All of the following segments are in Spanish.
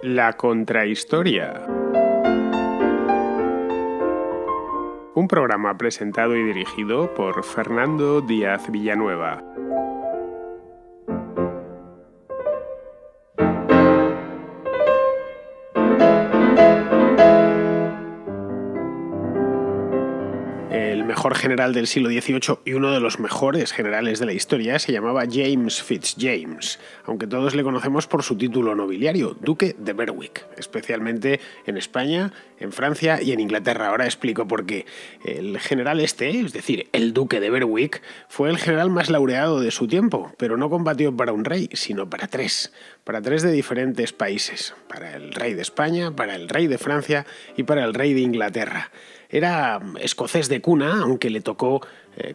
La contrahistoria. Un programa presentado y dirigido por Fernando Díaz Villanueva. El mejor general del siglo XVIII y uno de los mejores generales de la historia se llamaba James Fitzjames, aunque todos le conocemos por su título nobiliario, Duque de Berwick, especialmente en España, en Francia y en Inglaterra. Ahora explico por qué. El general es decir, el Duque de Berwick, fue el general más laureado de su tiempo, pero no combatió para un rey, sino para tres de diferentes países, para el rey de España, para el rey de Francia y para el rey de Inglaterra. Era escocés de cuna, aunque le tocó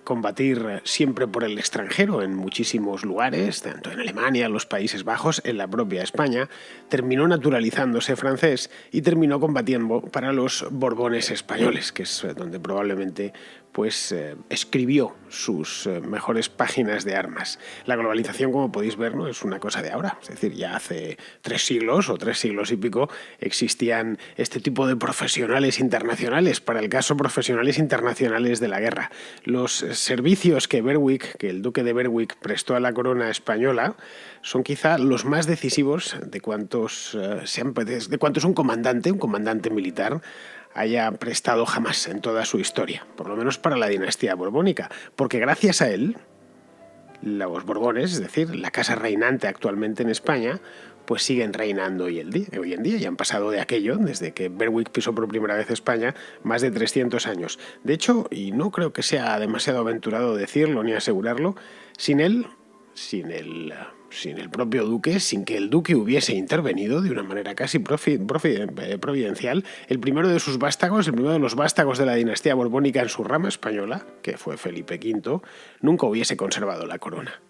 combatir siempre por el extranjero en muchísimos lugares, tanto en Alemania, los Países Bajos, en la propia España. Terminó naturalizándose francés y terminó combatiendo para los Borbones españoles, que es donde probablemente escribió sus mejores páginas de armas. La globalización, como podéis ver, no es una cosa de ahora. Es decir, ya hace 3 siglos y pico existían este tipo de profesionales internacionales, para el caso profesionales internacionales de la guerra. Los servicios que el duque de Berwick prestó a la corona española son quizá los más decisivos de cuantos un comandante militar haya prestado jamás en toda su historia, por lo menos para la dinastía borbónica, porque gracias a él, los Borbones, es decir, la casa reinante actualmente en España, pues siguen reinando hoy en día y han pasado de aquello, desde que Berwick pisó por primera vez España, más de 300 años. De hecho, y no creo que sea demasiado aventurado decirlo ni asegurarlo, sin el propio duque, sin que el duque hubiese intervenido de una manera casi providencial, el primero de los vástagos de la dinastía borbónica en su rama española, que fue Felipe V, nunca hubiese conservado la corona.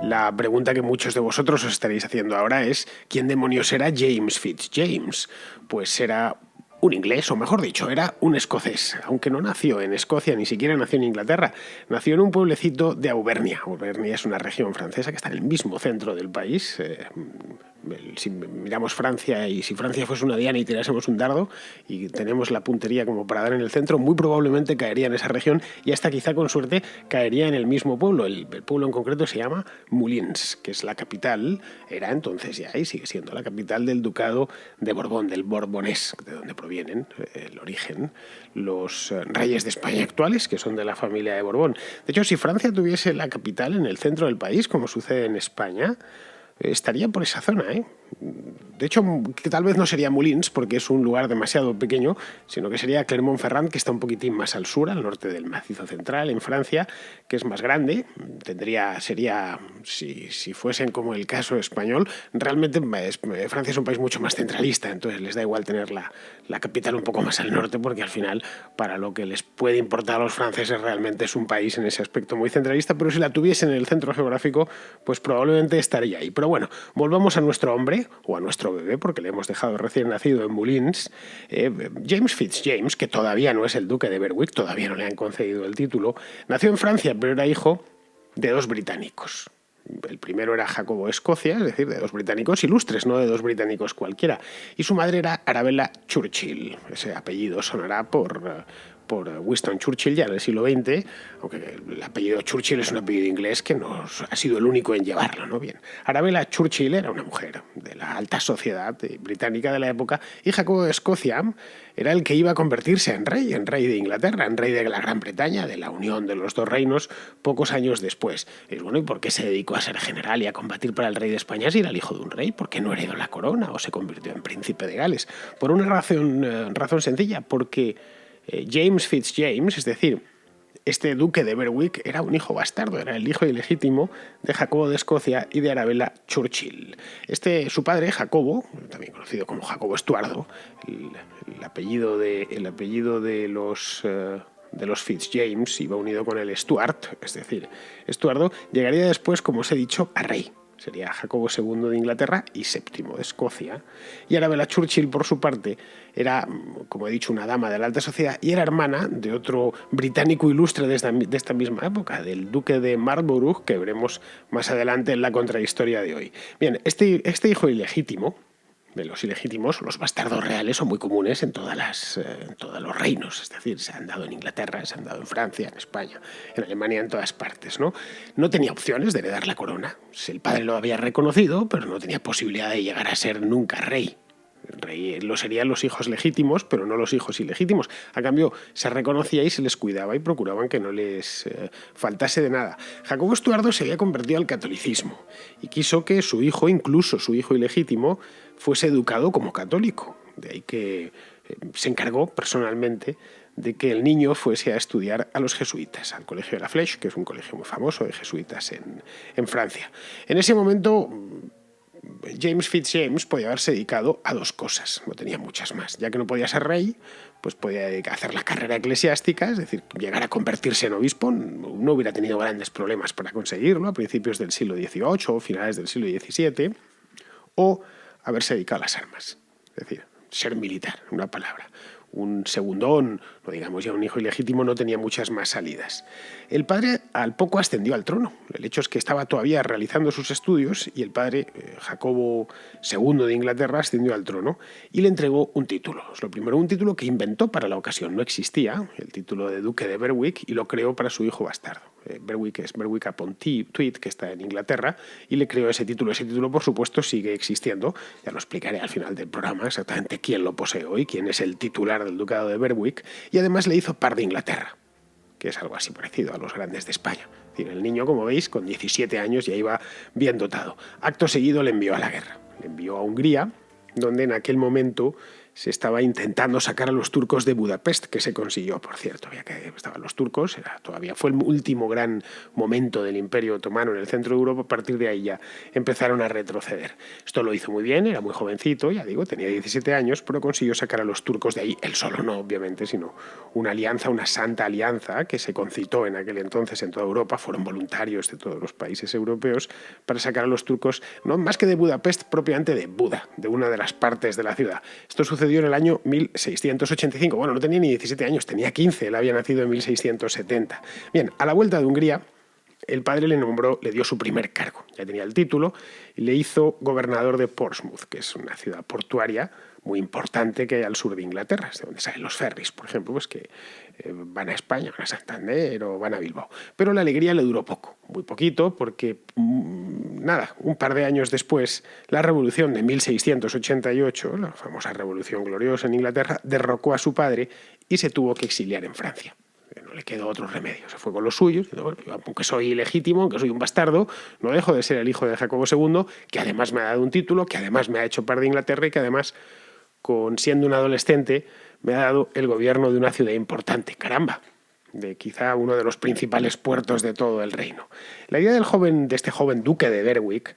La pregunta que muchos de vosotros os estaréis haciendo ahora es ¿quién demonios era James Fitzjames? Pues era un inglés, o mejor dicho, era un escocés, aunque no nació en Escocia, ni siquiera nació en Inglaterra. Nació en un pueblecito de Auvernia. Auvernia es una región francesa que está en el mismo centro del país. Si miramos Francia y si Francia fuese una diana y tirásemos un dardo y tenemos la puntería como para dar en el centro, muy probablemente caería en esa región y hasta quizá con suerte caería en el mismo pueblo. El pueblo en concreto se llama Moulins, que es la capital, era entonces ya y sigue siendo la capital del ducado de Borbón, del Borbonés, de donde provienen el origen los reyes de España actuales, que son de la familia de Borbón. De hecho, si Francia tuviese la capital en el centro del país, como sucede en España, estaría por esa zona, De hecho, que tal vez no sería Moulins, porque es un lugar demasiado pequeño, sino que sería Clermont-Ferrand, que está un poquitín más al sur, al norte del Macizo Central, en Francia, que es más grande. Si fuesen como el caso español, realmente Francia es un país mucho más centralista, entonces les da igual tener la capital un poco más al norte, porque al final, para lo que les puede importar a los franceses, realmente es un país en ese aspecto muy centralista, pero si la tuviesen en el centro geográfico, pues probablemente estaría ahí. Pero bueno, volvamos a nuestro hombre, o a nuestro bebé, porque le hemos dejado recién nacido en Moulins. James Fitzjames, que todavía no es el duque de Berwick, todavía no le han concedido el título, nació en Francia, pero era hijo de 2 británicos. El primero era Jacobo de Escocia, es decir, de 2 británicos ilustres, no de 2 británicos cualquiera. Y su madre era Arabella Churchill. Ese apellido sonará por Winston Churchill ya en el siglo XX, aunque el apellido Churchill es un apellido inglés que no ha sido el único en llevarlo, ¿no? Bien, Arabella Churchill era una mujer de la alta sociedad británica de la época y Jacobo de Escocia era el que iba a convertirse en rey de Inglaterra, en rey de la Gran Bretaña, de la unión de los 2 reinos, pocos años después. Y bueno, ¿y por qué se dedicó a ser general y a combatir para el rey de España si era el hijo de un rey? ¿Por qué no heredó la corona o se convirtió en príncipe de Gales? Por una razón sencilla, porque James Fitzjames, es decir, este duque de Berwick, era un hijo bastardo, era el hijo ilegítimo de Jacobo de Escocia y de Arabella Churchill. Su padre, Jacobo, también conocido como Jacobo Estuardo, el apellido de de los Fitzjames iba unido con el Stuart, es decir, Estuardo llegaría después, como os he dicho, a rey. Sería Jacobo II de Inglaterra y VII de Escocia. Y Arabella Churchill, por su parte, era, como he dicho, una dama de la alta sociedad y era hermana de otro británico ilustre de esta misma época, del duque de Marlborough, que veremos más adelante en la contrahistoria de hoy. Bien, este hijo ilegítimo, de los ilegítimos, los bastardos reales son muy comunes en todos los reinos, es decir, se han dado en Inglaterra, se han dado en Francia, en España, en Alemania, en todas partes, ¿no? No tenía opciones de heredar la corona. El padre lo había reconocido, pero no tenía posibilidad de llegar a ser nunca rey. El rey lo serían los hijos legítimos, pero no los hijos ilegítimos. A cambio, se reconocía y se les cuidaba y procuraban que no les faltase de nada. Jacobo Estuardo se había convertido al catolicismo y quiso que su hijo, incluso su hijo ilegítimo, fuese educado como católico. De ahí que se encargó personalmente de que el niño fuese a estudiar a los jesuitas, al Colegio de la Flèche, que es un colegio muy famoso de jesuitas en Francia. En ese momento, James Fitzjames podía haberse dedicado a dos cosas, no tenía muchas más. Ya que no podía ser rey, pues podía hacer la carrera eclesiástica, es decir, llegar a convertirse en obispo. No hubiera tenido grandes problemas para conseguirlo a principios del siglo XVIII o finales del siglo XVII, o haberse dedicado a las armas, es decir, ser militar, en una palabra. Un segundón, no digamos ya un hijo ilegítimo, no tenía muchas más salidas. El padre al poco ascendió al trono. El hecho es que estaba todavía realizando sus estudios y el padre, Jacobo II de Inglaterra, ascendió al trono y le entregó un título. Es lo primero, un título que inventó para la ocasión. No existía, el título de duque de Berwick, y lo creó para su hijo bastardo. Berwick es Berwick upon Tweed, que está en Inglaterra, y le creó ese título. Ese título, por supuesto, sigue existiendo. Ya lo explicaré al final del programa exactamente quién lo posee hoy, quién es el titular del ducado de Berwick, y además le hizo par de Inglaterra, que es algo así parecido a los grandes de España. Es decir, el niño, como veis, con 17 años ya iba bien dotado. Acto seguido le envió a la guerra. Le envió a Hungría, donde en aquel momento se estaba intentando sacar a los turcos de Budapest, que se consiguió, por cierto. Ya que estaban los turcos, todavía fue el último gran momento del Imperio Otomano en el centro de Europa. A partir de ahí ya empezaron a retroceder. Esto lo hizo muy bien, era muy jovencito, ya digo, tenía 17 años, pero consiguió sacar a los turcos de ahí. Él solo no, obviamente, sino una alianza, una santa alianza que se concitó en aquel entonces en toda Europa. Fueron voluntarios de todos los países europeos para sacar a los turcos, no más que de Budapest, propiamente de Buda, de una de las partes de la ciudad. Esto sucedió en el año 1685. Bueno, no tenía ni 17 años, tenía 15, él había nacido en 1670. Bien, a la vuelta de Hungría, el padre le dio su primer cargo, ya tenía el título, y le hizo gobernador de Portsmouth, que es una ciudad portuaria muy importante que hay al sur de Inglaterra, es de donde salen los ferries, por ejemplo, pues que van a España, van a Santander o van a Bilbao. Pero la alegría le duró poco, muy poquito, porque un par de años después, la revolución de 1688, la famosa revolución gloriosa en Inglaterra, derrocó a su padre y se tuvo que exiliar en Francia. No le quedó otro remedio, se fue con los suyos. Aunque soy ilegítimo, aunque soy un bastardo, no dejo de ser el hijo de Jacobo II, que además me ha dado un título, que además me ha hecho par de Inglaterra y que además, siendo un adolescente, me ha dado el gobierno de una ciudad importante. ¡Caramba! De quizá uno de los principales puertos de todo el reino. La idea de este joven duque de Berwick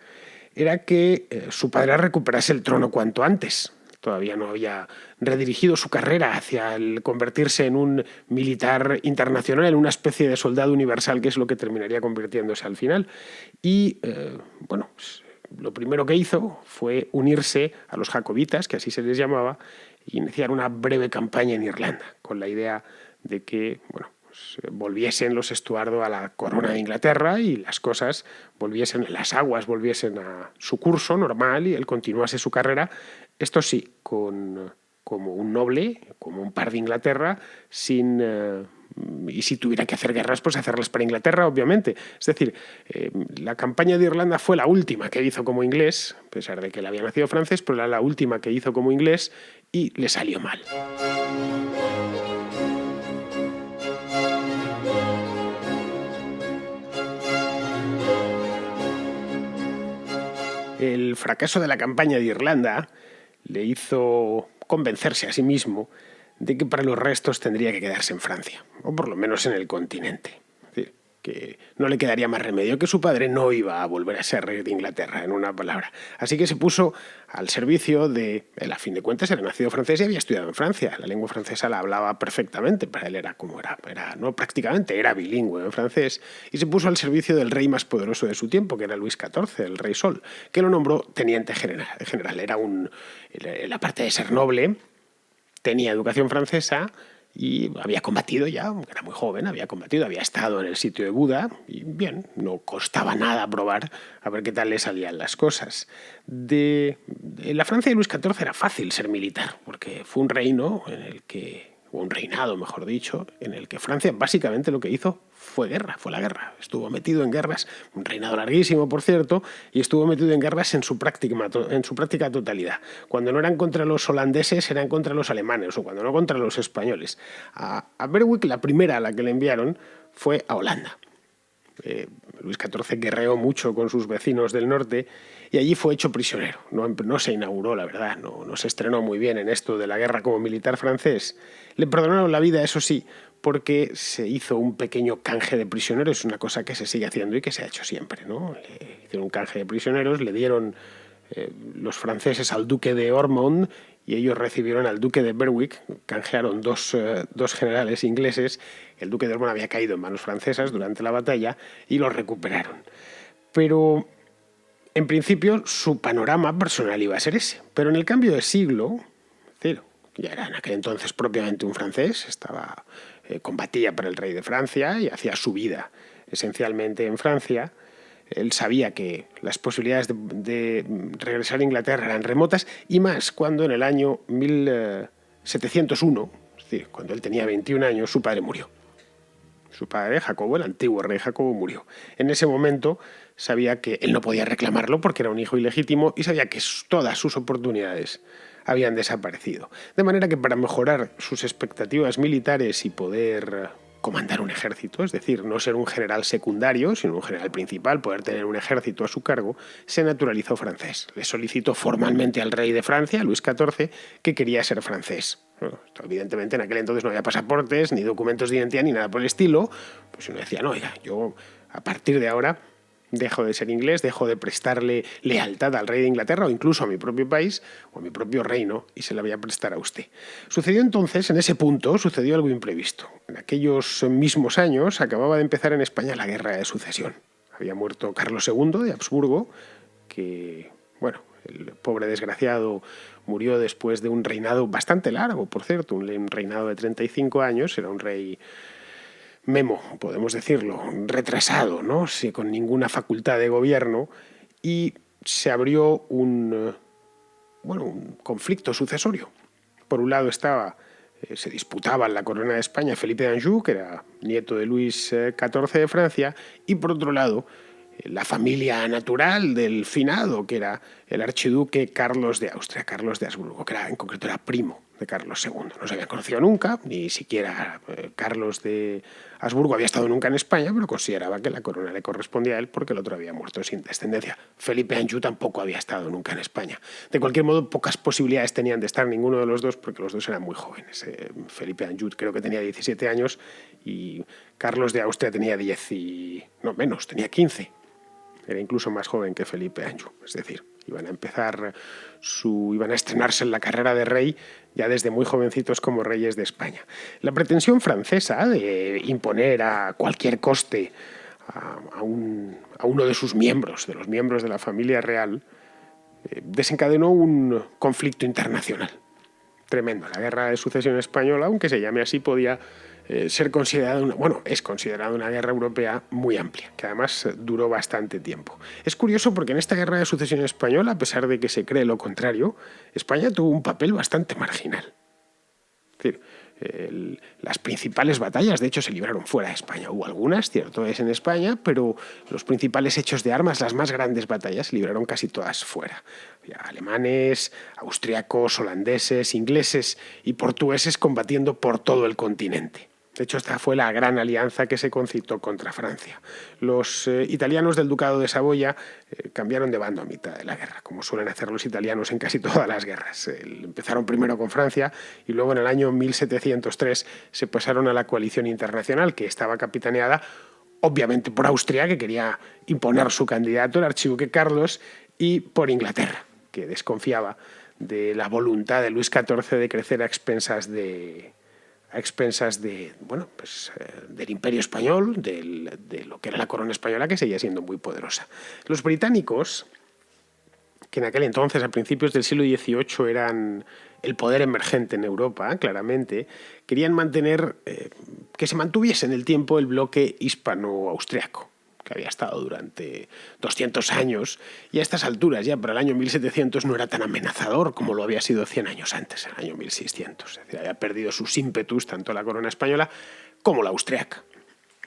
era que su padre recuperase el trono cuanto antes. Todavía no había redirigido su carrera hacia el convertirse en un militar internacional, en una especie de soldado universal, que es lo que terminaría convirtiéndose al final. Y, pues, lo primero que hizo fue unirse a los jacobitas, que así se les llamaba, e iniciar una breve campaña en Irlanda, con la idea de que, volviesen los Estuardo a la corona de Inglaterra y las cosas las aguas volviesen a su curso normal y él continuase su carrera. Esto sí, como un noble, como un par de Inglaterra, y si tuviera que hacer guerras, pues hacerlas para Inglaterra, obviamente. Es decir, la campaña de Irlanda fue la última que hizo como inglés, a pesar de que él había nacido francés, pero era la última que hizo como inglés y le salió mal. El fracaso de la campaña de Irlanda le hizo convencerse a sí mismo de que para los restos tendría que quedarse en Francia, o por lo menos en el continente. Es decir, que no le quedaría más remedio, que su padre no iba a volver a ser rey de Inglaterra, en una palabra. Así que se puso al servicio de él. A fin de cuentas era nacido francés y había estudiado en Francia. La lengua francesa la hablaba perfectamente, para él era como era no prácticamente, era bilingüe en francés, y se puso al servicio del rey más poderoso de su tiempo, que era Luis XIV, el rey Sol, que lo nombró teniente general. Era parte de ser noble, tenía educación francesa, y había combatido ya, aunque era muy joven, había estado en el sitio de Buda y bien, no costaba nada probar a ver qué tal le salían las cosas. En la Francia de Luis XIV era fácil ser militar, porque fue un reino un reinado, mejor dicho, en el que Francia básicamente lo que hizo fue la guerra. Estuvo metido en guerras, un reinado larguísimo, por cierto, y estuvo metido en guerras en su práctica totalidad. Cuando no eran contra los holandeses, eran contra los alemanes, o cuando no contra los españoles. A Berwick, la primera a la que le enviaron fue a Holanda. Luis XIV guerreó mucho con sus vecinos del norte y allí fue hecho prisionero. No se inauguró, la verdad, no se estrenó muy bien en esto de la guerra como militar francés. Le perdonaron la vida, eso sí, porque se hizo un pequeño canje de prisioneros, es una cosa que se sigue haciendo y que se ha hecho siempre, ¿no? Le hicieron un canje de prisioneros, le dieron los franceses al duque de Ormond y ellos recibieron al duque de Berwick, canjearon dos generales ingleses. El duque de Ormond había caído en manos francesas durante la batalla y los recuperaron. Pero en principio su panorama personal iba a ser ese. Pero en el cambio de siglo, ya era en aquel entonces propiamente un francés, combatía para el rey de Francia y hacía su vida esencialmente en Francia. Él sabía que las posibilidades de regresar a Inglaterra eran remotas, y más cuando en el año 1701, es decir, cuando él tenía 21 años, su padre murió. Su padre, Jacobo, el antiguo rey Jacobo, murió. En ese momento sabía que él no podía reclamarlo porque era un hijo ilegítimo y sabía que todas sus oportunidades habían desaparecido. De manera que para mejorar sus expectativas militares y poder comandar un ejército, es decir, no ser un general secundario, sino un general principal, poder tener un ejército a su cargo, se naturalizó francés. Le solicitó formalmente al rey de Francia, Luis XIV, que quería ser francés. Bueno, evidentemente en aquel entonces no había pasaportes, ni documentos de identidad, ni nada por el estilo. Pues uno decía, no, oiga, yo a partir de ahora dejo de ser inglés, dejo de prestarle lealtad al rey de Inglaterra o incluso a mi propio país o a mi propio reino y se la voy a prestar a usted. Sucedió entonces, en ese punto, sucedió algo imprevisto. En aquellos mismos años acababa de empezar en España la Guerra de Sucesión. Había muerto Carlos II de Habsburgo, que, bueno, el pobre desgraciado murió después de un reinado bastante largo, por cierto, un reinado de 35 años, era un rey memo, podemos decirlo, retrasado, ¿no? Sí, con ninguna facultad de gobierno, y se abrió un conflicto sucesorio. Por un lado se disputaban la corona de España Felipe d'Anjou, que era nieto de Luis XIV de Francia, y por otro lado la familia natural del finado, que era el archiduque Carlos de Austria, Carlos de Habsburgo, que en concreto era primo de Carlos II. No se habían conocido nunca, ni siquiera Carlos de Habsburgo había estado nunca en España, pero consideraba que la corona le correspondía a él porque el otro había muerto sin descendencia. Felipe d'Anjou tampoco había estado nunca en España. De cualquier modo, pocas posibilidades tenían de estar ninguno de los dos porque los dos eran muy jóvenes. Felipe d'Anjou creo que tenía 17 años y Carlos de Austria tenía tenía 15. Era incluso más joven que Felipe d'Anjou, es decir, iban a estrenarse en la carrera de rey ya desde muy jovencitos como reyes de España. La pretensión francesa de imponer a cualquier coste a uno de sus miembros, de los miembros de la familia real, desencadenó un conflicto internacional tremendo. La Guerra de Sucesión Española, aunque se llame así, podía ser considerada es considerada una guerra europea muy amplia, que además duró bastante tiempo. Es curioso porque en esta Guerra de Sucesión Española, a pesar de que se cree lo contrario, España tuvo un papel bastante marginal. Es decir, las principales batallas, de hecho, se libraron fuera de España. Hubo algunas, cierto es, en España, pero los principales hechos de armas, las más grandes batallas, se libraron casi todas fuera. Había alemanes, austriacos, holandeses, ingleses y portugueses combatiendo por todo el continente. De hecho, esta fue la gran alianza que se concitó contra Francia. Los italianos del Ducado de Saboya cambiaron de bando a mitad de la guerra, como suelen hacer los italianos en casi todas las guerras. Empezaron primero con Francia y luego en el año 1703 se pasaron a la coalición internacional, que estaba capitaneada obviamente por Austria, que quería imponer su candidato, el archiduque Carlos, y por Inglaterra, que desconfiaba de la voluntad de Luis XIV de crecer a expensas de del Imperio Español, de lo que era la corona española, que seguía siendo muy poderosa. Los británicos, que en aquel entonces, a principios del siglo XVIII, eran el poder emergente en Europa, claramente, querían mantener, que se mantuviese en el tiempo el bloque hispano-austriaco, que había estado durante 200 años, y a estas alturas, ya para el año 1700, no era tan amenazador como lo había sido 100 años antes, en el año 1600. Es decir, había perdido sus ímpetus tanto la corona española como la austriaca.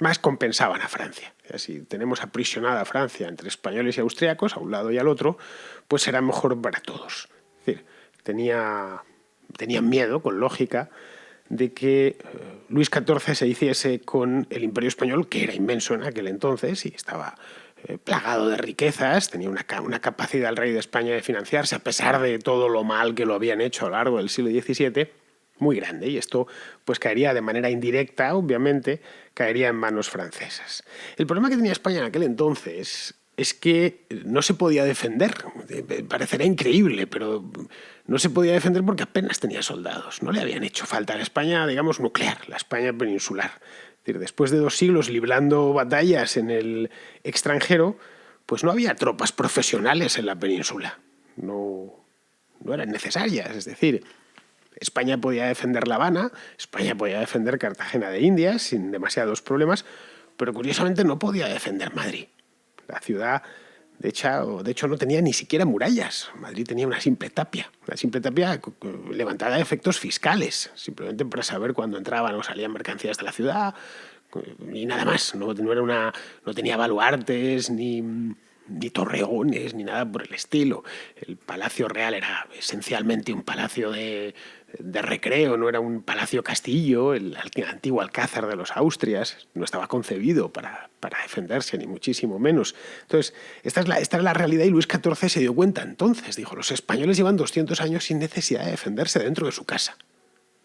Más compensaban a Francia. Si tenemos aprisionada a Francia entre españoles y austriacos, a un lado y al otro, pues será mejor para todos. Es decir, tenían miedo, con lógica, de que Luis XIV se hiciese con el Imperio Español, que era inmenso en aquel entonces y estaba plagado de riquezas, tenía una capacidad el rey de España de financiarse, a pesar de todo lo mal que lo habían hecho a lo largo del siglo XVII, muy grande, y esto pues caería de manera indirecta, obviamente, caería en manos francesas. El problema que tenía España en aquel entonces es que no se podía defender. Parecerá increíble, pero no se podía defender porque apenas tenía soldados. No le habían hecho falta a la España, digamos, nuclear, la España peninsular. Es decir, después de 2 siglos librando batallas en el extranjero, pues no había tropas profesionales en la península. No eran necesarias, es decir, España podía defender La Habana, España podía defender Cartagena de Indias sin demasiados problemas, pero curiosamente no podía defender Madrid. La ciudad, de hecho, no tenía ni siquiera murallas. Madrid tenía una simple tapia levantada de efectos fiscales, simplemente para saber cuándo entraban o salían mercancías de la ciudad, y nada más. No tenía baluartes, ni torreones, ni nada por el estilo. El Palacio Real era esencialmente un palacio de recreo, no era un palacio-castillo. El antiguo Alcázar de los Austrias no estaba concebido para defenderse, ni muchísimo menos. Entonces, esta es la realidad, y Luis XIV se dio cuenta entonces. Dijo, los españoles llevan 200 años sin necesidad de defenderse dentro de su casa,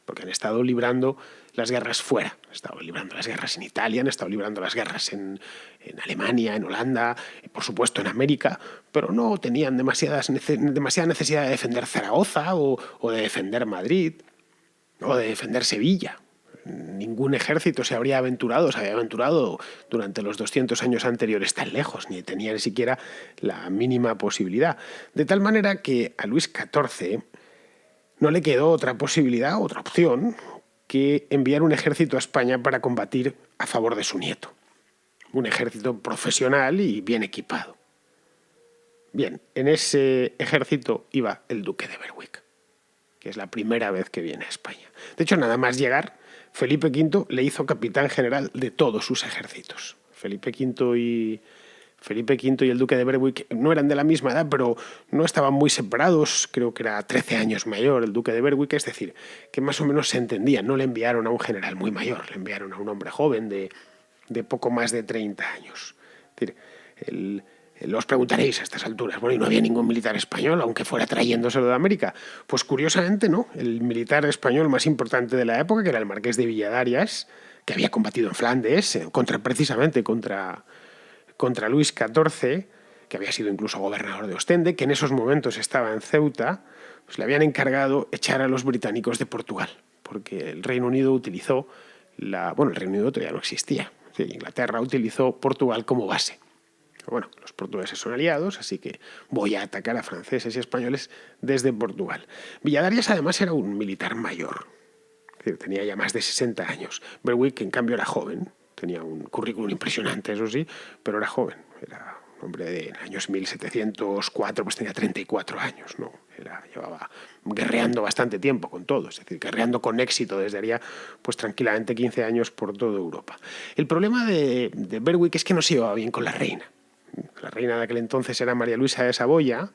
porque han estado librando las guerras fuera. Han estado librando las guerras en Italia, han estado librando las guerras en Alemania, en Holanda, por supuesto en América, pero no tenían demasiada necesidad de defender Zaragoza o de defender Madrid o de defender Sevilla. Ningún ejército se había aventurado durante los 200 años anteriores tan lejos, ni tenía ni siquiera la mínima posibilidad. De tal manera que a Luis XIV no le quedó otra posibilidad, otra opción, que enviar un ejército a España para combatir a favor de su nieto. Un ejército profesional y bien equipado. Bien, en ese ejército iba el duque de Berwick, que es la primera vez que viene a España. De hecho, nada más llegar, Felipe V le hizo capitán general de todos sus ejércitos. Felipe V y el duque de Berwick no eran de la misma edad, pero no estaban muy separados. Creo que era 13 años mayor el duque de Berwick, es decir, que más o menos se entendían. No le enviaron a un general muy mayor, le enviaron a un hombre joven de poco más de 30 años. Es decir, os preguntaréis a estas alturas, bueno, ¿y no había ningún militar español, aunque fuera trayéndoselo de América? Pues curiosamente no. El militar español más importante de la época, que era el marqués de Villadarias, que había combatido en Flandes, precisamente contra Luis XIV, que había sido incluso gobernador de Ostende, que en esos momentos estaba en Ceuta, pues le habían encargado echar a los británicos de Portugal, porque el Reino Unido utilizó el Reino Unido todavía no existía. Sí, Inglaterra utilizó Portugal como base. Bueno, los portugueses son aliados, así que voy a atacar a franceses y españoles desde Portugal. Villadarias además era un militar mayor, es decir, tenía ya más de 60 años. Berwick, en cambio, era joven. Tenía un currículum impresionante, eso sí, pero era joven. Era un hombre de años 1704, pues tenía 34 años, ¿no? Llevaba guerreando bastante tiempo con todo, es decir, guerreando con éxito desde haría pues tranquilamente 15 años por toda Europa. El problema de Berwick es que no se llevaba bien con la reina. La reina de aquel entonces era María Luisa de Saboya,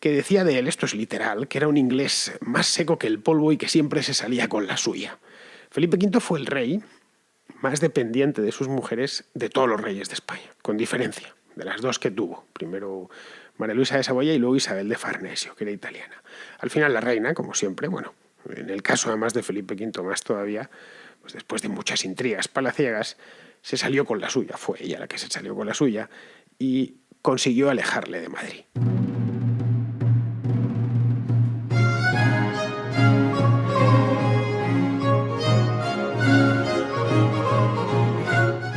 que decía de él, esto es literal, que era un inglés más seco que el polvo y que siempre se salía con la suya. Felipe V fue el rey más dependiente de sus mujeres de todos los reyes de España, con diferencia, de las dos que tuvo. Primero María Luisa de Saboya y luego Isabel de Farnesio, que era italiana. Al final la reina, como siempre, bueno, en el caso además de Felipe V más todavía, pues después de muchas intrigas palaciegas, se salió con la suya, fue ella la que se salió con la suya y consiguió alejarle de Madrid.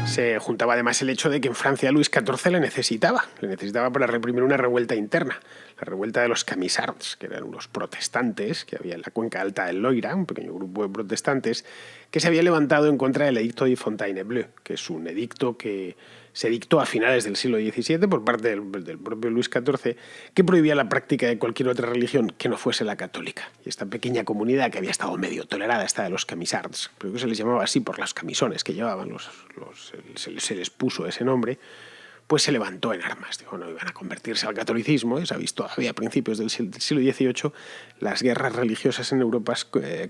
Se juntaba además el hecho de que en Francia Luis XIV le necesitaba para reprimir una revuelta interna, la revuelta de los Camisards, que eran unos protestantes que había en la cuenca alta del Loira, un pequeño grupo de protestantes que se había levantado en contra del edicto de Fontainebleau, que es un edicto que se dictó a finales del siglo XVII por parte del propio Luis XIV, que prohibía la práctica de cualquier otra religión que no fuese la católica. Y esta pequeña comunidad que había estado medio tolerada, esta de los Camisards, creo que se les llamaba así por los camisones que llevaban, se les puso ese nombre, pues se levantó en armas. Digo, no iban a convertirse al catolicismo, y se ha visto todavía a principios del siglo XVIII, las guerras religiosas en Europa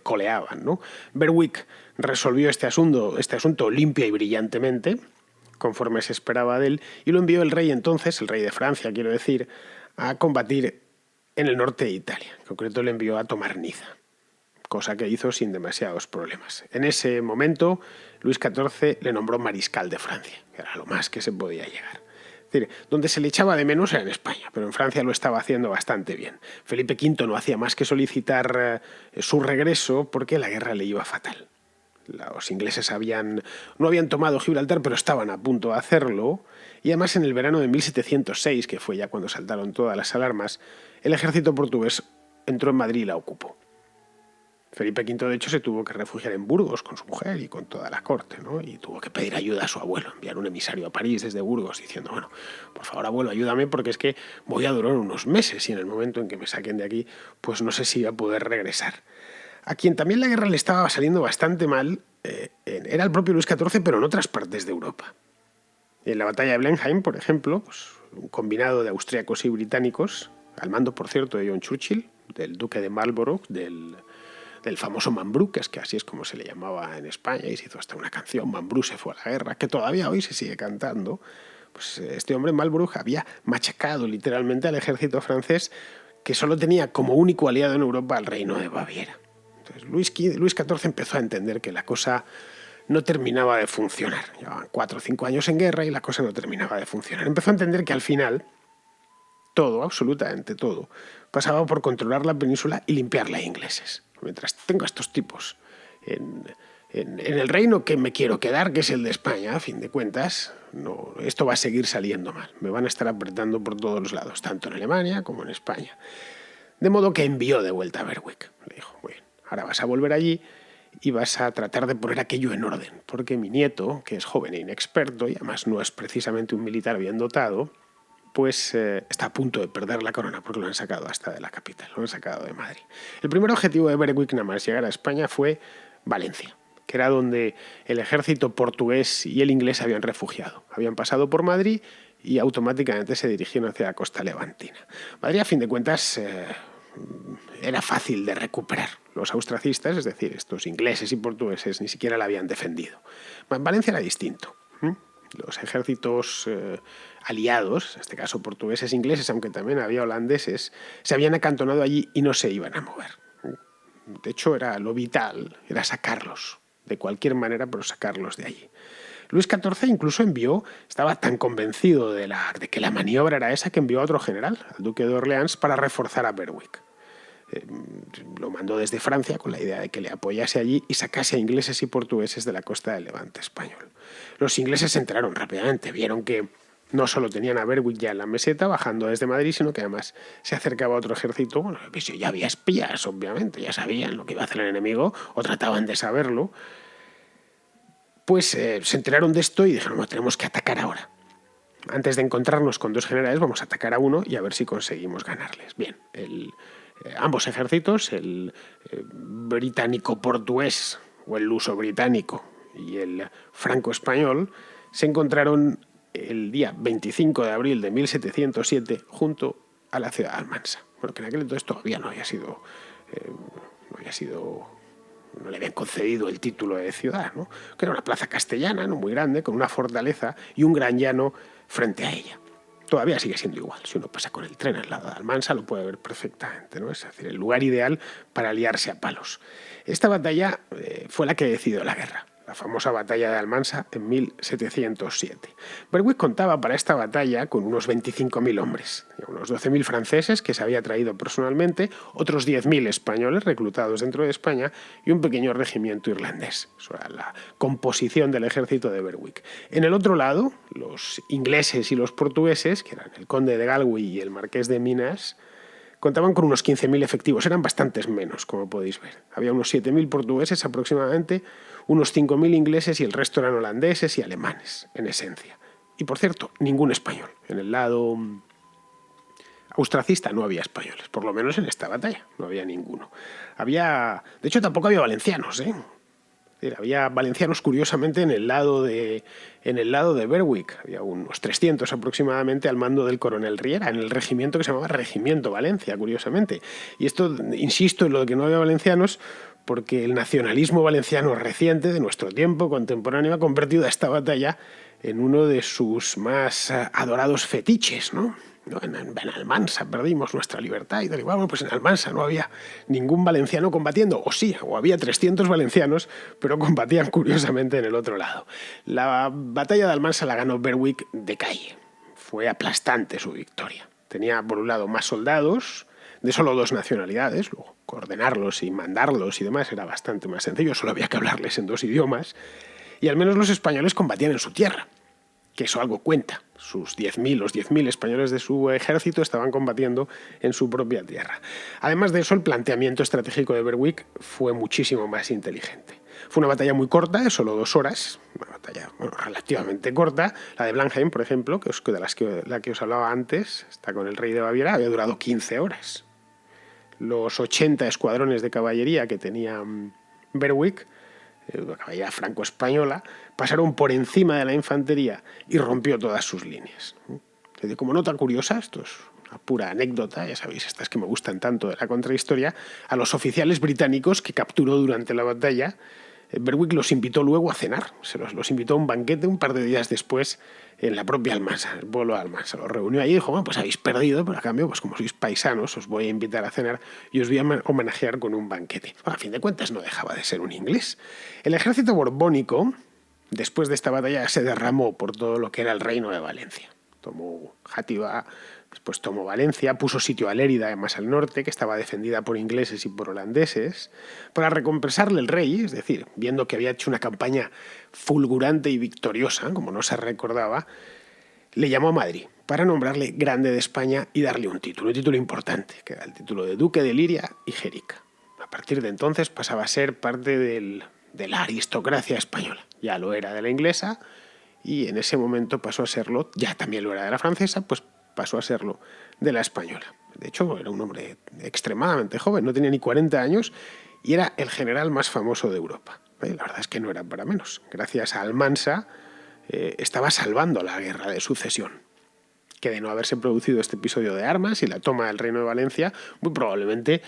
coleaban, ¿no? Berwick resolvió este asunto limpia y brillantemente, conforme se esperaba de él, y lo envió el rey entonces, el rey de Francia, quiero decir, a combatir en el norte de Italia. En concreto le envió a tomar Niza, cosa que hizo sin demasiados problemas. En ese momento, Luis XIV le nombró mariscal de Francia, que era lo más que se podía llegar. Es decir, donde se le echaba de menos era en España, pero en Francia lo estaba haciendo bastante bien. Felipe V no hacía más que solicitar su regreso porque la guerra le iba fatal. Los ingleses no habían tomado Gibraltar, pero estaban a punto de hacerlo, y además en el verano de 1706, que fue ya cuando saltaron todas las alarmas, el ejército portugués entró en Madrid y la ocupó. Felipe V, de hecho, se tuvo que refugiar en Burgos con su mujer y con toda la corte, ¿no? Y tuvo que pedir ayuda a su abuelo, enviar un emisario a París desde Burgos diciendo, bueno, por favor, abuelo, ayúdame porque es que voy a durar unos meses y en el momento en que me saquen de aquí, pues no sé si voy a poder regresar. A quien también la guerra le estaba saliendo bastante mal era el propio Luis XIV, pero en otras partes de Europa. En la batalla de Blenheim, por ejemplo, pues, un combinado de austríacos y británicos, al mando, por cierto, de John Churchill, del duque de Marlborough, del famoso Mambrú, que así es como se le llamaba en España, y se hizo hasta una canción, Mambrú se fue a la guerra, que todavía hoy se sigue cantando. Pues este hombre, Marlborough, había machacado literalmente al ejército francés, que solo tenía como único aliado en Europa al reino de Baviera. Entonces, Luis XIV empezó a entender que la cosa no terminaba de funcionar. Llevaban 4 o 5 años en guerra y la cosa no terminaba de funcionar. Empezó a entender que al final todo, absolutamente todo, pasaba por controlar la península y limpiarla de ingleses. Mientras tengo a estos tipos en el reino que me quiero quedar, que es el de España, a fin de cuentas, no, esto va a seguir saliendo mal. Me van a estar apretando por todos los lados, tanto en Alemania como en España. De modo que envió de vuelta a Berwick. Le dijo, muy bien, ahora vas a volver allí y vas a tratar de poner aquello en orden, porque mi nieto, que es joven e inexperto y además no es precisamente un militar bien dotado, pues está a punto de perder la corona porque lo han sacado hasta de la capital, lo han sacado de Madrid. El primer objetivo de Berwick nada más llegar a España fue Valencia, que era donde el ejército portugués y el inglés habían refugiado. Habían pasado por Madrid y automáticamente se dirigieron hacia la costa levantina. Madrid, a fin de cuentas, era fácil de recuperar. Los austracistas, es decir, estos ingleses y portugueses, ni siquiera la habían defendido. Valencia era distinto. Los ejércitos aliados, en este caso portugueses e ingleses, aunque también había holandeses, se habían acantonado allí y no se iban a mover. De hecho, era lo vital, era sacarlos, de cualquier manera, pero sacarlos de allí. Luis XIV incluso estaba tan convencido de que la maniobra era esa, que envió a otro general, al duque de Orleans, para reforzar a Berwick. Lo mandó desde Francia con la idea de que le apoyase allí y sacase a ingleses y portugueses de la costa del Levante español. Los ingleses se enteraron rápidamente, vieron que no solo tenían a Berwick ya en la meseta, bajando desde Madrid, sino que además se acercaba otro ejército. Bueno, pues ya había espías, obviamente, ya sabían lo que iba a hacer el enemigo, o trataban de saberlo. Pues se enteraron de esto y dijeron, no, tenemos que atacar ahora. Antes de encontrarnos con 2 generales, vamos a atacar a uno y a ver si conseguimos ganarles. Bien, ambos ejércitos, el británico-portugués o el luso-británico y el franco-español, se encontraron el día 25 de abril de 1707 junto a la ciudad de Almansa. Bueno, que en aquel entonces todavía no le habían concedido el título de ciudad, ¿no? Que era una plaza castellana, no muy grande, con una fortaleza y un gran llano frente a ella. Todavía sigue siendo igual. Si uno pasa con el tren al lado de Almansa lo puede ver perfectamente, ¿no? Es decir, el lugar ideal para liarse a palos. Esta batalla fue la que decidió la guerra. famosa batalla de Almansa en 1707. Berwick contaba para esta batalla con unos 25.000 hombres, unos 12.000 franceses que se había traído personalmente, otros 10.000 españoles reclutados dentro de España y un pequeño regimiento irlandés. Eso era la composición del ejército de Berwick. En el otro lado, los ingleses y los portugueses, que eran el conde de Galway y el marqués de Minas, contaban con unos 15.000 efectivos, eran bastantes menos, como podéis ver. Había unos 7.000 portugueses aproximadamente, unos 5.000 ingleses y el resto eran holandeses y alemanes, en esencia. Y por cierto, ningún español. En el lado austracista no había españoles, por lo menos en esta batalla, no había ninguno. De hecho, tampoco había valencianos, ¿eh? Había valencianos, curiosamente, en el lado de Berwick. Había unos 300 aproximadamente al mando del coronel Riera, en el regimiento que se llamaba Regimiento Valencia, curiosamente. Y esto, insisto en lo de que no había valencianos, porque el nacionalismo valenciano reciente, de nuestro tiempo contemporáneo, ha convertido a esta batalla en uno de sus más adorados fetiches, ¿no? En Almansa perdimos nuestra libertad y tal. Bueno, pues en Almansa no había ningún valenciano combatiendo, o había 300 valencianos, pero combatían curiosamente en el otro lado. La batalla de Almansa la ganó Berwick de calle. Fue aplastante su victoria. Tenía, por un lado, más soldados, de solo 2 nacionalidades, luego coordenarlos y mandarlos y demás era bastante más sencillo, solo había que hablarles en 2 idiomas, y al menos los españoles combatían en su tierra, que eso algo cuenta. Los 10.000 españoles de su ejército estaban combatiendo en su propia tierra. Además de eso, el planteamiento estratégico de Berwick fue muchísimo más inteligente. Fue una batalla muy corta, de solo 2 horas, una batalla relativamente corta. La de Blenheim, por ejemplo, la que os hablaba antes, está con el rey de Baviera, había durado 15 horas. Los 80 escuadrones de caballería que tenía Berwick, la caballería franco-española, pasaron por encima de la infantería y rompió todas sus líneas. Como nota curiosa, esto es una pura anécdota, ya sabéis, estas que me gustan tanto de la contrahistoria, a los oficiales británicos que capturó durante la batalla, Berwick los invitó luego a cenar. Los invitó a un banquete un par de días después en la propia Almansa, el pueblo de Almansa. Los reunió allí y dijo, bueno, pues habéis perdido, pero a cambio, pues como sois paisanos, os voy a invitar a cenar y os voy a homenajear con un banquete. Bueno, a fin de cuentas no dejaba de ser un inglés. El ejército borbónico, después de esta batalla, se derramó por todo lo que era el reino de Valencia. Tomó Játiva, después tomó Valencia, puso sitio a Lérida, más al norte, que estaba defendida por ingleses y por holandeses. Para recompensarle el rey, es decir, viendo que había hecho una campaña fulgurante y victoriosa, como no se recordaba, le llamó a Madrid para nombrarle grande de España y darle un título importante, que era el título de duque de Liria y Jerica. A partir de entonces pasaba a ser parte de la aristocracia española. Ya lo era de la inglesa y en ese momento pasó a serlo, ya también lo era de la francesa, pues pasó a serlo de la española. De hecho, era un hombre extremadamente joven, no tenía ni 40 años y era el general más famoso de Europa. La verdad es que no era para menos. Gracias a Almansa estaba salvando la guerra de sucesión, que de no haberse producido este episodio de armas y la toma del Reino de Valencia, muy probablemente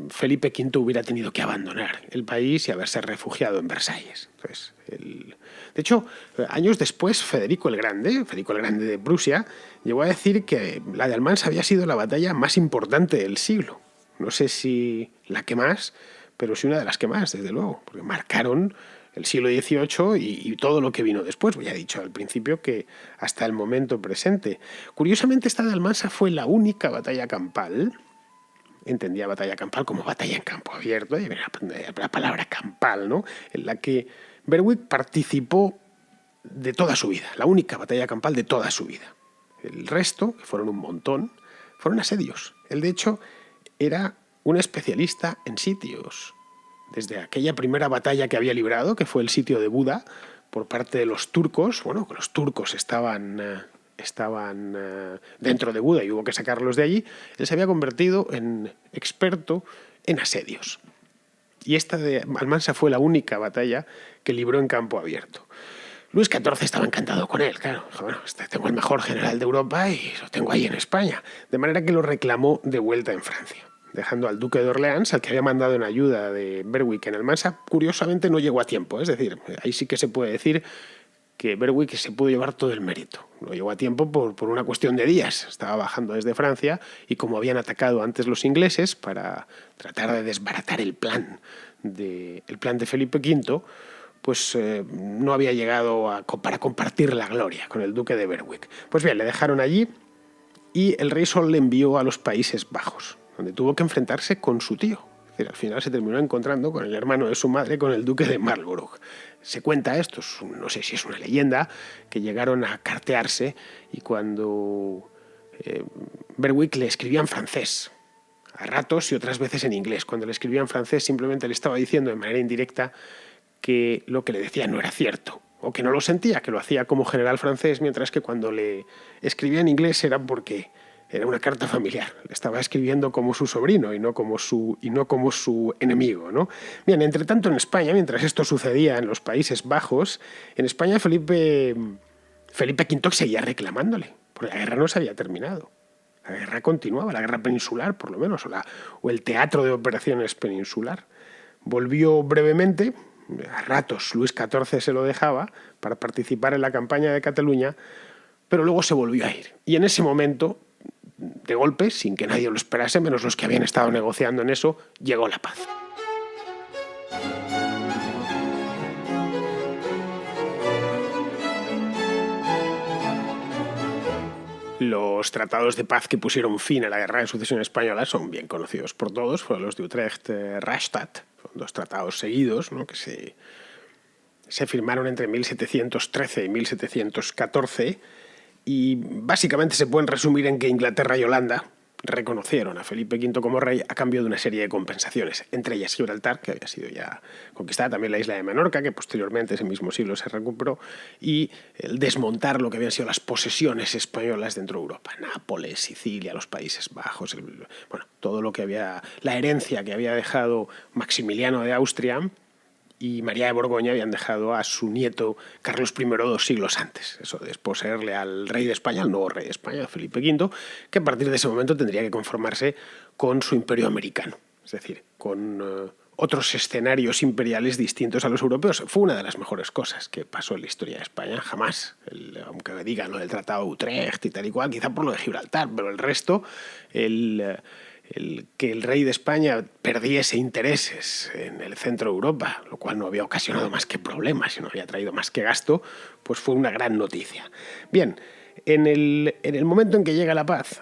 Felipe V hubiera tenido que abandonar el país y haberse refugiado en Versalles. Entonces, de hecho, años después, Federico el Grande de Prusia, llegó a decir que la de Almansa había sido la batalla más importante del siglo. No sé si la que más, pero sí una de las que más, desde luego, porque marcaron el siglo XVIII y todo lo que vino después. Ya he dicho al principio que hasta el momento presente. Curiosamente, esta de Almansa fue la única batalla campal. Entendía batalla campal como batalla en campo abierto, y la palabra campal, ¿no? En la que Berwick participó de toda su vida, la única batalla campal de toda su vida. El resto, que fueron un montón, fueron asedios. Él, de hecho, era un especialista en sitios. Desde aquella primera batalla que había librado, que fue el sitio de Buda, por parte de los turcos, bueno, que los turcos estaban dentro de Buda y hubo que sacarlos de allí, él se había convertido en experto en asedios. Y esta de Almansa fue la única batalla que libró en campo abierto. Luis XIV estaba encantado con él, claro. Dijo, bueno, tengo el mejor general de Europa y lo tengo ahí en España. De manera que lo reclamó de vuelta en Francia, dejando al duque de Orleans, al que había mandado en ayuda de Berwick en Almansa. Curiosamente no llegó a tiempo, es decir, ahí sí que se puede decir que Berwick se pudo llevar todo el mérito. No llegó a tiempo por una cuestión de días. Estaba bajando desde Francia y como habían atacado antes los ingleses para tratar de desbaratar el plan de Felipe V, pues no había llegado para compartir la gloria con el duque de Berwick. Pues bien, le dejaron allí y el rey Sol le envió a los Países Bajos, donde tuvo que enfrentarse con su tío. Es decir, al final se terminó encontrando con el hermano de su madre, con el duque de Marlborough. Se cuenta esto, no sé si es una leyenda, que llegaron a cartearse y cuando Berwick le escribía en francés, a ratos y otras veces en inglés. Cuando le escribía en francés simplemente le estaba diciendo de manera indirecta que lo que le decía no era cierto, o que no lo sentía, que lo hacía como general francés, mientras que cuando le escribía en inglés era porque era una carta familiar. Le estaba escribiendo como su sobrino y no como su enemigo, ¿no? Bien, entre tanto en España, mientras esto sucedía en los Países Bajos, en España Felipe V seguía reclamándole, porque la guerra no se había terminado. La guerra continuaba, la guerra peninsular por lo menos, o el teatro de operaciones peninsular. Volvió brevemente, a ratos Luis XIV se lo dejaba para participar en la campaña de Cataluña, pero luego se volvió a ir. Y en ese momento, de golpe, sin que nadie lo esperase, menos los que habían estado negociando en eso, llegó la paz. Los tratados de paz que pusieron fin a la Guerra de Sucesión Española son bien conocidos por todos. Fueron los de Utrecht-Rastatt, dos tratados seguidos, ¿no?, que se firmaron entre 1713 y 1714 y básicamente se pueden resumir en que Inglaterra y Holanda reconocieron a Felipe V como rey a cambio de una serie de compensaciones, entre ellas Gibraltar, que había sido ya conquistada, también la isla de Menorca, que posteriormente ese mismo siglo se recuperó, y el desmontar lo que habían sido las posesiones españolas dentro de Europa, Nápoles, Sicilia, los Países Bajos, todo lo que había, la herencia que había dejado Maximiliano de Austria y María de Borgoña habían dejado a su nieto Carlos I 2 siglos antes. Eso de desposeerle al rey de España, al nuevo rey de España, Felipe V, que a partir de ese momento tendría que conformarse con su imperio americano. Es decir, con otros escenarios imperiales distintos a los europeos. Fue una de las mejores cosas que pasó en la historia de España, jamás. Aunque digan lo del Tratado de Utrecht y tal y cual, quizá por lo de Gibraltar, pero el resto, que el rey de España perdiese intereses en el centro de Europa, lo cual no había ocasionado más que problemas y no había traído más que gasto, pues fue una gran noticia. Bien, en el momento en que llega la paz,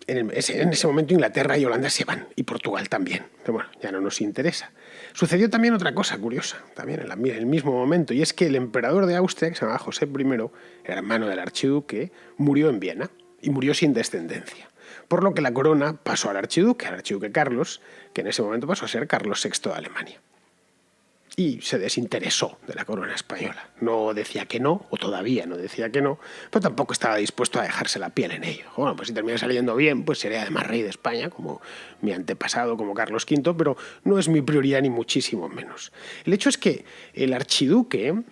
en ese momento Inglaterra y Holanda se van, y Portugal también, pero bueno, ya no nos interesa. Sucedió también otra cosa curiosa, también en el mismo momento, y es que el emperador de Austria, que se llamaba José I, hermano del archiduque, murió en Viena, y murió sin descendencia. Por lo que la corona pasó al archiduque Carlos, que en ese momento pasó a ser Carlos VI de Alemania. Y se desinteresó de la corona española. No decía que no, o todavía no decía que no, pero tampoco estaba dispuesto a dejarse la piel en ello. Bueno, pues si termina saliendo bien, pues seré además rey de España, como mi antepasado, como Carlos V, pero no es mi prioridad ni muchísimo menos. El hecho es que el archiduque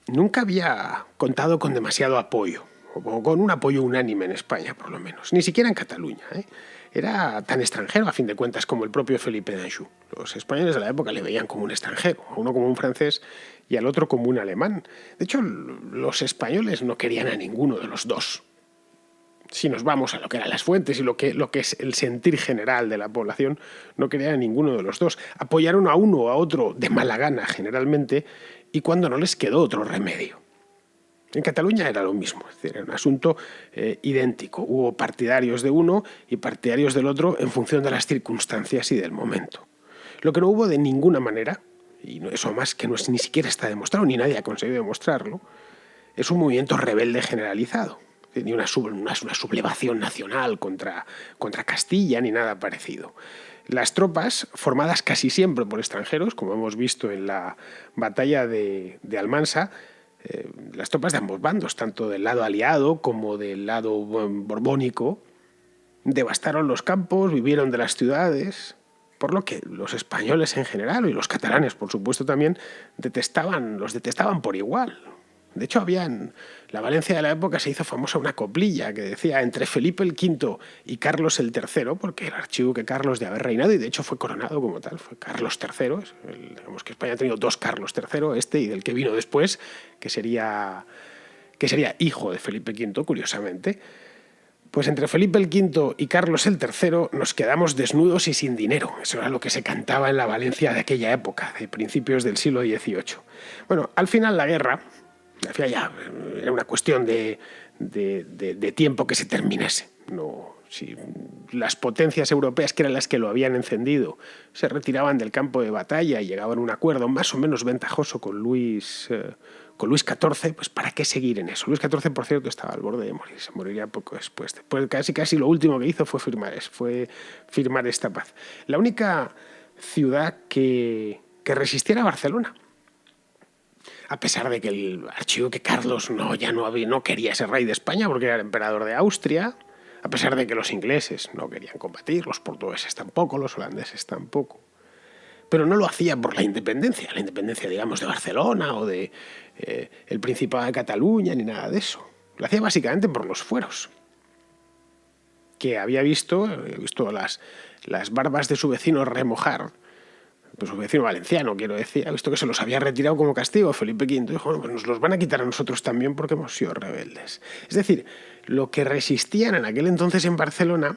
nunca había contado con demasiado apoyo, o con un apoyo unánime en España, por lo menos. Ni siquiera en Cataluña, ¿eh? Era tan extranjero, a fin de cuentas, como el propio Felipe d'Anjou. Los españoles de la época le veían como un extranjero, a uno como un francés y al otro como un alemán. De hecho, los españoles no querían a ninguno de los dos. Si nos vamos a lo que eran las fuentes y lo que es el sentir general de la población, no querían a ninguno de los dos. Apoyaron a uno o a otro de mala gana, generalmente, y cuando no les quedó otro remedio. En Cataluña era lo mismo, es decir, era un asunto idéntico. Hubo partidarios de uno y partidarios del otro en función de las circunstancias y del momento. Lo que no hubo de ninguna manera, y eso más que ni siquiera está demostrado, ni nadie ha conseguido demostrarlo, es un movimiento rebelde generalizado, ni una sublevación nacional contra Castilla, ni nada parecido. Las tropas, formadas casi siempre por extranjeros, como hemos visto en la batalla de Almansa, las tropas de ambos bandos, tanto del lado aliado como del lado borbónico, devastaron los campos, vivieron de las ciudades, por lo que los españoles en general, y los catalanes por supuesto también, los detestaban por igual. De hecho, la Valencia de la época se hizo famosa una coplilla que decía entre Felipe el V y Carlos el III, porque el archiduque Carlos de haber reinado, y de hecho fue coronado como tal, fue Carlos III. Digamos que España ha tenido dos Carlos III, este y del que vino después, que sería hijo de Felipe V, curiosamente. Pues entre Felipe el V y Carlos el III nos quedamos desnudos y sin dinero. Eso era lo que se cantaba en la Valencia de aquella época, de principios del siglo XVIII. Bueno, al final la guerra, ya era una cuestión de tiempo que se terminase. No, si las potencias europeas, que eran las que lo habían encendido, se retiraban del campo de batalla y llegaban a un acuerdo más o menos ventajoso con Luis XIV, pues ¿para qué seguir en eso? Luis XIV, por cierto, estaba al borde de morir, se moriría poco después. Después casi lo último que hizo fue firmar esta paz. La única ciudad que resistiera a Barcelona, a pesar de que el archiduque Carlos no quería ser rey de España porque era el emperador de Austria, a pesar de que los ingleses no querían combatir, los portugueses tampoco, los holandeses tampoco. Pero no lo hacía por la independencia, digamos, de Barcelona o de el Principado de Cataluña, ni nada de eso. Lo hacía básicamente por los fueros, que había visto las barbas de su vecino remojar, pues su vecino valenciano, quiero decir, ha visto que se los había retirado como castigo Felipe V, y dijo, bueno, pues nos los van a quitar a nosotros también porque hemos sido rebeldes. Es decir, lo que resistían en aquel entonces en Barcelona,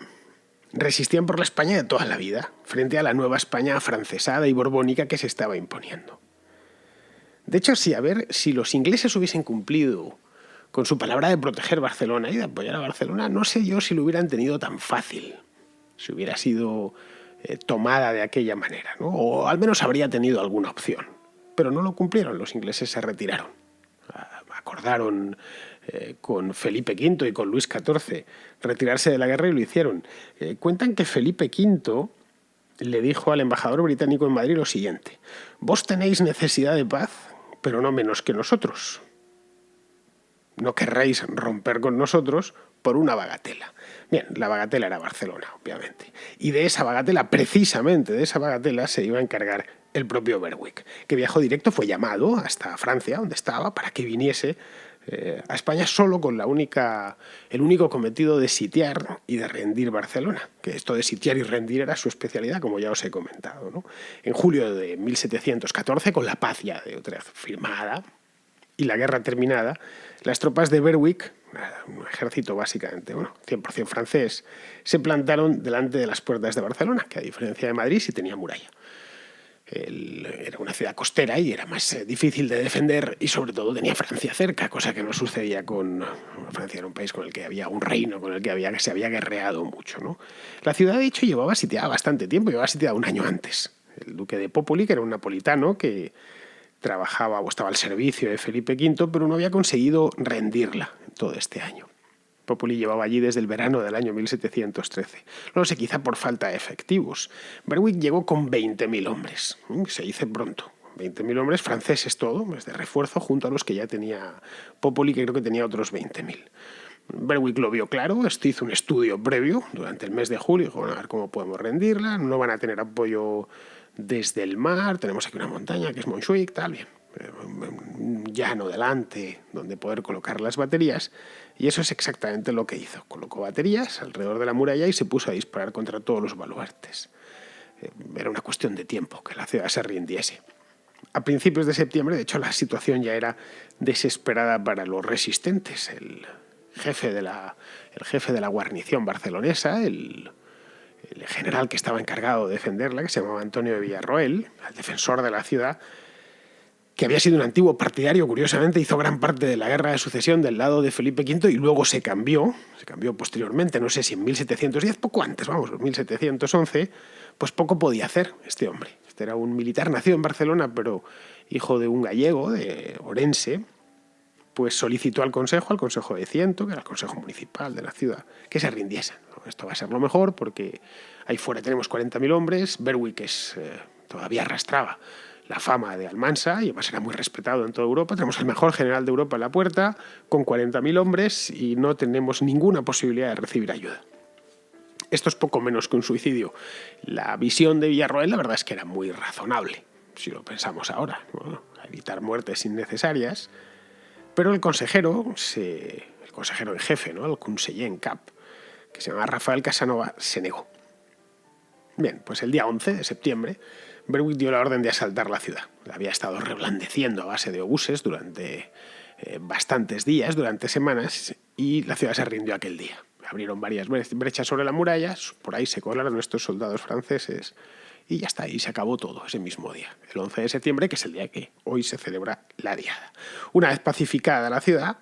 resistían por la España de toda la vida, frente a la nueva España afrancesada y borbónica que se estaba imponiendo. De hecho, si los ingleses hubiesen cumplido con su palabra de proteger Barcelona y de apoyar a Barcelona, no sé yo si lo hubieran tenido tan fácil, si hubiera sido tomada de aquella manera, ¿no? O al menos habría tenido alguna opción. Pero no lo cumplieron, los ingleses se retiraron. Acordaron con Felipe V y con Luis XIV retirarse de la guerra y lo hicieron. Cuentan que Felipe V le dijo al embajador británico en Madrid lo siguiente: vos tenéis necesidad de paz, pero no menos que nosotros. No querréis romper con nosotros por una bagatela. Bien, la bagatela era Barcelona, obviamente. Y de esa bagatela, precisamente de esa bagatela, se iba a encargar el propio Berwick, que viajó directo, fue llamado hasta Francia, donde estaba, para que viniese a España solo con el único cometido de sitiar y de rendir Barcelona, que esto de sitiar y rendir era su especialidad, como ya os he comentado, ¿no? En julio de 1714, con la paz ya de Utrecht firmada y la guerra terminada, las tropas de Berwick, un ejército básicamente 100% francés, se plantaron delante de las puertas de Barcelona, que a diferencia de Madrid sí tenía muralla. Era una ciudad costera y era más difícil de defender, y sobre todo tenía Francia cerca, cosa que no sucedía con Francia. Era un país con el que había un reino, con el que se había guerreado mucho, ¿no? La ciudad, de hecho, llevaba sitiada bastante tiempo, llevaba sitiada un año antes. El duque de Popoli, que era un napolitano que trabajaba o estaba al servicio de Felipe V, pero no había conseguido rendirla en todo este año. Popoli llevaba allí desde el verano del año 1713. No sé, quizá por falta de efectivos. Berwick llegó con 20.000 hombres. Se dice pronto. 20.000 hombres franceses todo, de refuerzo, junto a los que ya tenía Popoli, que creo que tenía otros 20.000. Berwick lo vio claro, hizo un estudio previo durante el mes de julio, dijo, bueno, a ver cómo podemos rendirla, no van a tener apoyo desde el mar, tenemos aquí una montaña que es Montjuic, tal, bien. Un llano delante donde poder colocar las baterías, y eso es exactamente lo que hizo. Colocó baterías alrededor de la muralla y se puso a disparar contra todos los baluartes. Era una cuestión de tiempo que la ciudad se rindiese. A principios de septiembre, de hecho, la situación ya era desesperada para los resistentes. El jefe de la guarnición barcelonesa, el general que estaba encargado de defenderla, que se llamaba Antonio de Villarroel, el defensor de la ciudad, que había sido un antiguo partidario, curiosamente hizo gran parte de la guerra de sucesión del lado de Felipe V y luego se cambió posteriormente, no sé si en 1710, poco antes, 1711, pues poco podía hacer este hombre. Este era un militar nacido en Barcelona, pero hijo de un gallego, de Orense, pues solicitó al Consejo de Ciento, que era el Consejo Municipal de la ciudad, que se rindiesen. Esto va a ser lo mejor porque ahí fuera tenemos 40.000 hombres, Berwick todavía arrastraba la fama de Almansa y además era muy respetado en toda Europa. Tenemos el mejor general de Europa en la puerta con 40.000 hombres y no tenemos ninguna posibilidad de recibir ayuda. Esto es poco menos que un suicidio. La visión de Villarroel, la verdad es que era muy razonable, si lo pensamos ahora, ¿no? Evitar muertes innecesarias. Pero el consejero en jefe, ¿no? El conseller en cap, que se llama Rafael Casanova, se negó. Bien, pues el día 11 de septiembre, Berwick dio la orden de asaltar la ciudad. La había estado reblandeciendo a base de obuses durante bastantes días, durante semanas, y la ciudad se rindió aquel día. abrieron varias brechas sobre la muralla, por ahí se colaron estos soldados franceses y ya está, y se acabó todo ese mismo día, el 11 de septiembre, que es el día que hoy se celebra la Diada. Una vez pacificada la ciudad,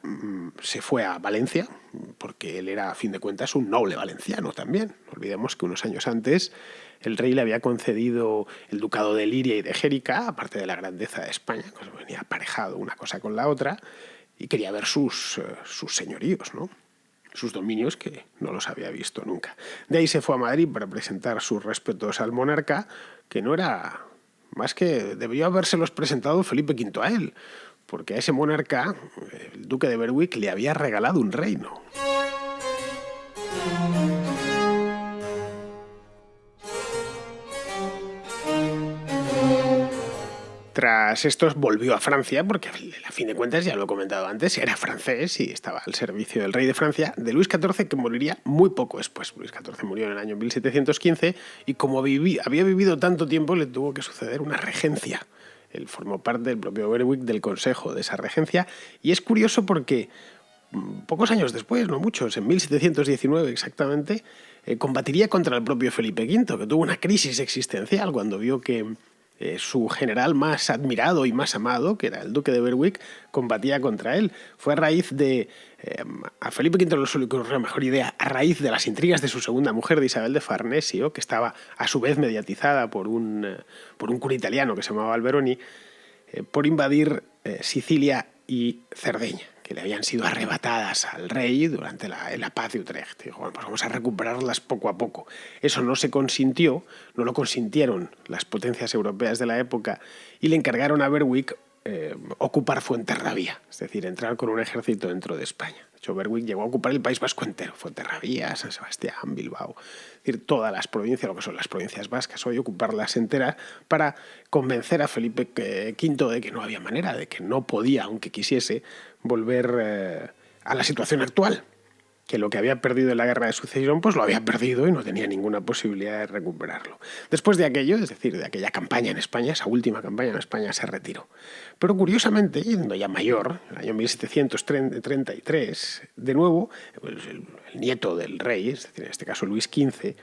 se fue a Valencia, porque él era, a fin de cuentas, un noble valenciano también. No olvidemos que unos años antes el rey le había concedido el ducado de Liria y de Gérica, aparte de la grandeza de España, que venía aparejado una cosa con la otra, y quería ver sus señoríos, ¿no? Sus dominios, que no los había visto nunca. De ahí se fue a Madrid para presentar sus respetos al monarca, que no era más que debió habérselos presentado Felipe V a él, porque a ese monarca, el duque de Berwick, le había regalado un reino. Tras esto volvió a Francia, porque a fin de cuentas, ya lo he comentado antes, era francés y estaba al servicio del rey de Francia, de Luis XIV, que moriría muy poco después. Luis XIV murió en el año 1715 y como había vivido tanto tiempo, le tuvo que suceder una regencia. Él formó parte del propio Berwick del consejo de esa regencia y es curioso porque pocos años después, no muchos, en 1719 exactamente, combatiría contra el propio Felipe V, que tuvo una crisis existencial cuando vio que su general más admirado y más amado, que era el duque de Berwick, combatía contra él. Fue a raíz de... a Felipe V no le ocurrió la mejor idea, a raíz de las intrigas de su segunda mujer, de Isabel de Farnesio, que estaba a su vez mediatizada por un cura italiano que se llamaba Alberoni, por invadir Sicilia y Cerdeña, que le habían sido arrebatadas al rey durante la paz de Utrecht. Dijo, bueno, pues vamos a recuperarlas poco a poco. Eso no se consintió, no lo consintieron las potencias europeas de la época y le encargaron a Berwick ocupar Fuenterrabía, es decir, entrar con un ejército dentro de España. De hecho, Berwick llegó a ocupar el País Vasco entero, Fuenterrabía, San Sebastián, Bilbao, es decir, todas las provincias, lo que son las provincias vascas hoy, ocuparlas enteras para convencer a Felipe V de que no había manera, de que no podía, aunque quisiese, volver a la situación actual, que lo que había perdido en la guerra de sucesión, pues lo había perdido y no tenía ninguna posibilidad de recuperarlo. Después de aquello, es decir, de aquella campaña en España, esa última campaña en España, se retiró. Pero curiosamente, siendo ya mayor, en el año 1733, de nuevo, el nieto del rey, es decir, en este caso Luis XV,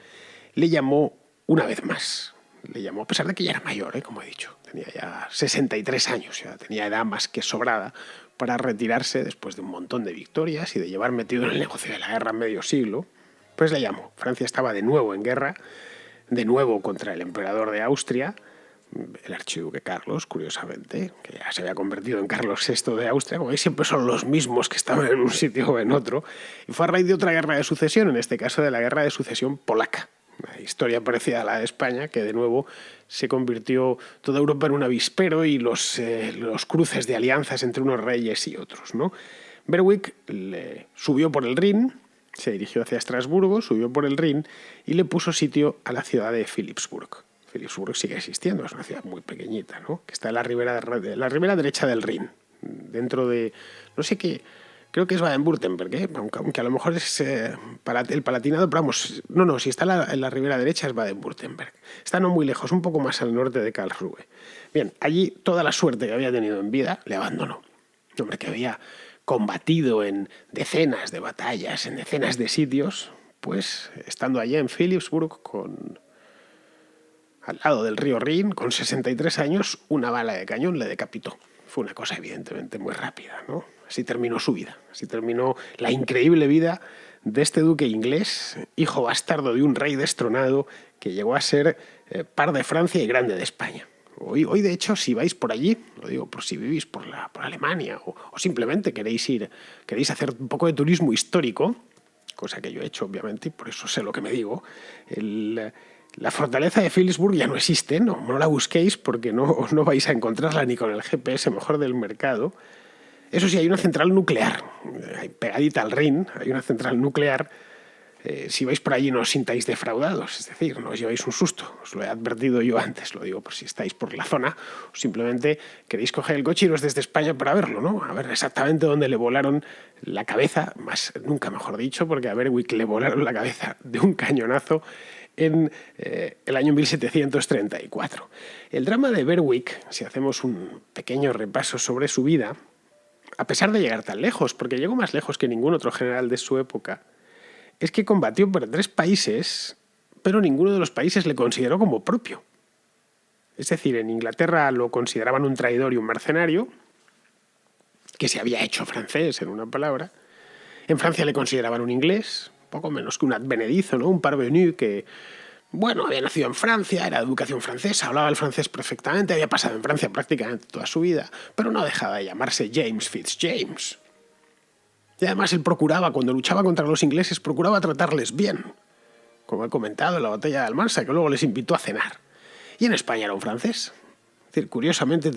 le llamó una vez más. Le llamó a pesar de que ya era mayor, como he dicho. Tenía ya 63 años, ya tenía edad más que sobrada para retirarse después de un montón de victorias y de llevar metido en el negocio de la guerra medio siglo. Pues le llamó. Francia estaba de nuevo en guerra, de nuevo contra el emperador de Austria, el archiduque Carlos, curiosamente, que ya se había convertido en Carlos VI de Austria, como veis siempre son los mismos que estaban en un sitio o en otro, y fue a raíz de otra guerra de sucesión, en este caso de la guerra de sucesión polaca. Una historia parecida a la de España, que de nuevo se convirtió toda Europa en un avispero y los cruces de alianzas entre unos reyes y otros, ¿no? Berwick subió por el Rin, se dirigió hacia Estrasburgo, subió por el Rin y le puso sitio a la ciudad de Philipsburg. Philipsburg sigue existiendo, es una ciudad muy pequeñita, ¿no? Que está en la ribera derecha del Rin, dentro de, no sé qué, creo que es Baden-Württemberg, aunque a lo mejor es el Palatinado, pero vamos, no, si está en la ribera derecha es Baden-Württemberg. Está no muy lejos, un poco más al norte de Karlsruhe. Bien, allí toda la suerte que había tenido en vida le abandonó. Un hombre que había combatido en decenas de batallas, en decenas de sitios, pues estando allá en Philipsburg, al lado del río Rin, con 63 años, una bala de cañón le decapitó. Fue una cosa evidentemente muy rápida, ¿no? Así terminó su vida, así terminó la increíble vida de este duque inglés, hijo bastardo de un rey destronado que llegó a ser par de Francia y grande de España. Hoy de hecho, si vais por allí, lo digo por si vivís por Alemania o simplemente queréis hacer un poco de turismo histórico, cosa que yo he hecho obviamente y por eso sé lo que me digo, la fortaleza de Philipsburg ya no existe, no la busquéis porque no vais a encontrarla ni con el GPS mejor del mercado. Eso sí, hay una central nuclear, pegadita al Rin, hay una central nuclear. Si vais por allí no os sintáis defraudados, es decir, no os lleváis un susto. Os lo he advertido yo antes, lo digo por si estáis por la zona o simplemente queréis coger el coche y iros desde España para verlo, ¿no? A ver exactamente dónde le volaron la cabeza, nunca mejor dicho, porque a Berwick le volaron la cabeza de un cañonazo en el año 1734. El drama de Berwick, si hacemos un pequeño repaso sobre su vida, a pesar de llegar tan lejos, porque llegó más lejos que ningún otro general de su época, es que combatió por 3 países, pero ninguno de los países le consideró como propio. Es decir, en Inglaterra lo consideraban un traidor y un mercenario, que se había hecho francés, en una palabra. En Francia le consideraban un inglés, poco menos que un advenedizo, ¿no? Un parvenu que, bueno, había nacido en Francia, era de educación francesa, hablaba el francés perfectamente, había pasado en Francia prácticamente toda su vida, pero no dejaba de llamarse James Fitzjames. Y además él procuraba, cuando luchaba contra los ingleses, procuraba tratarles bien, como he comentado en la batalla de Almansa, que luego les invitó a cenar. Y en España era un francés. Es decir, curiosamente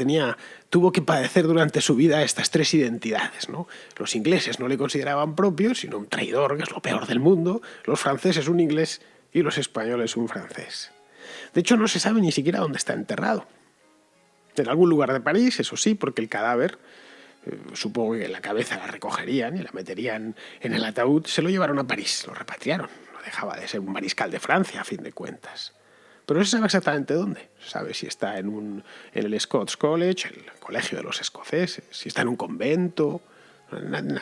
tuvo que padecer durante su vida estas 3 identidades, ¿no? Los ingleses no le consideraban propio, sino un traidor, que es lo peor del mundo. Los franceses un inglés y los españoles un francés. De hecho, no se sabe ni siquiera dónde está enterrado. En algún lugar de París, eso sí, porque el cadáver, supongo que la cabeza la recogerían y la meterían en el ataúd, se lo llevaron a París, lo repatriaron. No dejaba de ser un mariscal de Francia, a fin de cuentas. Pero no se sabe exactamente dónde. Se sabe si está en el Scots College, el colegio de los escoceses, si está en un convento.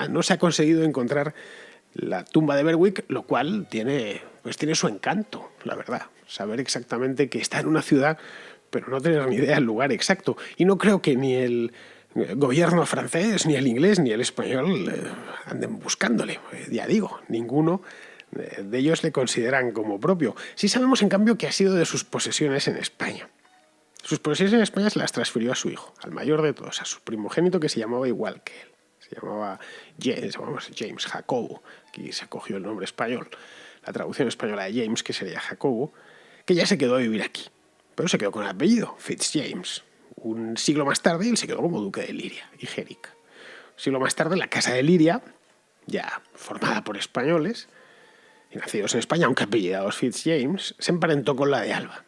No se ha conseguido encontrar la tumba de Berwick, lo cual tiene su encanto, la verdad. Saber exactamente que está en una ciudad, pero no tener ni idea del lugar exacto. Y no creo que ni el gobierno francés, ni el inglés, ni el español anden buscándole. Ya digo, ninguno de ellos le consideran como propio. Sí sabemos, en cambio, que ha sido de sus posesiones en España. Sus posesiones en España se las transfirió a su hijo, al mayor de todos, a su primogénito, que se llamaba igual que él. Se llamaba James Jacobo. Aquí se cogió el nombre español. La traducción española de James, que sería Jacobo, que ya se quedó a vivir aquí. Pero se quedó con el apellido, Fitzjames. Un siglo más tarde, él se quedó como duque de Liria y Jérica. Un siglo más tarde, la casa de Liria, ya formada por españoles, y nacidos en España, aunque apellidados Fitzjames, se emparentó con la de Alba.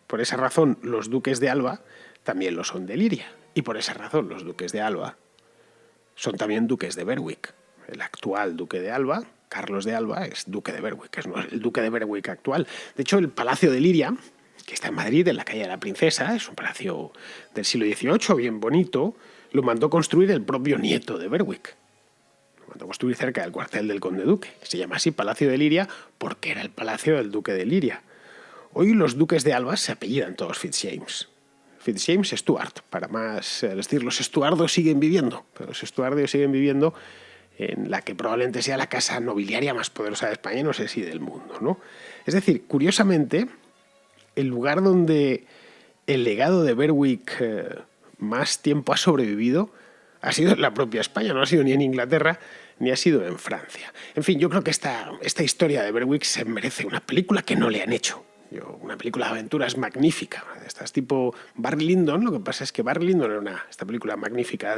Por esa razón, los duques de Alba también lo son de Liria. Y por esa razón, los duques de Alba son también duques de Berwick. El actual duque de Alba, Carlos de Alba, es duque de Berwick, es el duque de Berwick actual. De hecho, el palacio de Liria, que está en Madrid, en la calle de la Princesa, es un palacio del siglo XVIII, bien bonito, lo mandó construir el propio nieto de Berwick. Mandó construir cerca del cuartel del conde duque. Se llama así Palacio de Liria porque era el palacio del duque de Liria. Hoy los duques de Alba se apellidan todos Fitzjames. Fitzjames Stuart, para más decir, los Estuardos siguen viviendo, pero los Estuardos siguen viviendo en la que probablemente sea la casa nobiliaria más poderosa de España, no sé si del mundo, ¿no? Es decir, curiosamente, el lugar donde el legado de Berwick más tiempo ha sobrevivido ha sido en la propia España, no ha sido ni en Inglaterra ni ha sido en Francia. En fin, yo creo que esta historia de Berwick se merece una película que no le han hecho. Una película de aventuras magnífica. Estas tipo Barry Lyndon. Lo que pasa es que Barry Lyndon era esta película magnífica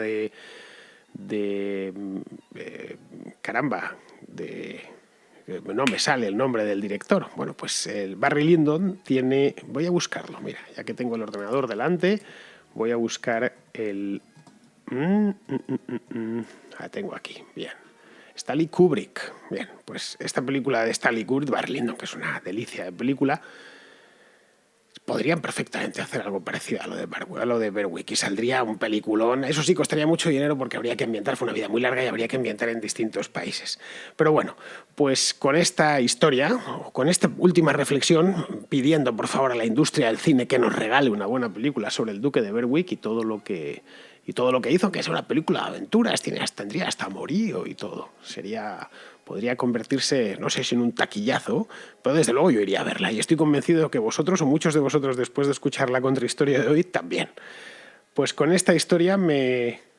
no me sale el nombre del director. Bueno, pues el Barry Lyndon tiene... Voy a buscarlo, mira, ya que tengo el ordenador delante, voy a buscar el... La tengo aquí, bien. Stanley Kubrick. Bien, pues esta película de Stanley Kubrick, Barry Lyndon, que es una delicia de película, podrían perfectamente hacer algo parecido a lo de Berwick y saldría un peliculón. Eso sí, costaría mucho dinero porque habría que ambientar, fue una vida muy larga y habría que ambientar en distintos países. Pero bueno, pues con esta historia, con esta última reflexión, pidiendo por favor a la industria del cine que nos regale una buena película sobre el duque de Berwick y todo lo que hizo, que es una película de aventuras, tendría hasta amorío y todo. Podría convertirse, no sé si en un taquillazo, pero desde luego yo iría a verla. Y estoy convencido de que vosotros, o muchos de vosotros, después de escuchar la contrahistoria de hoy, también. Pues con esta historia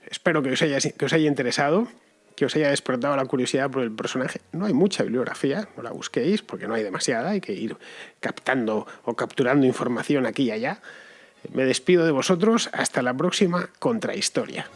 espero que os haya interesado, que os haya despertado la curiosidad por el personaje. No hay mucha bibliografía, no la busquéis, porque no hay demasiada, hay que ir captando o capturando información aquí y allá. Me despido de vosotros, hasta la próxima contrahistoria.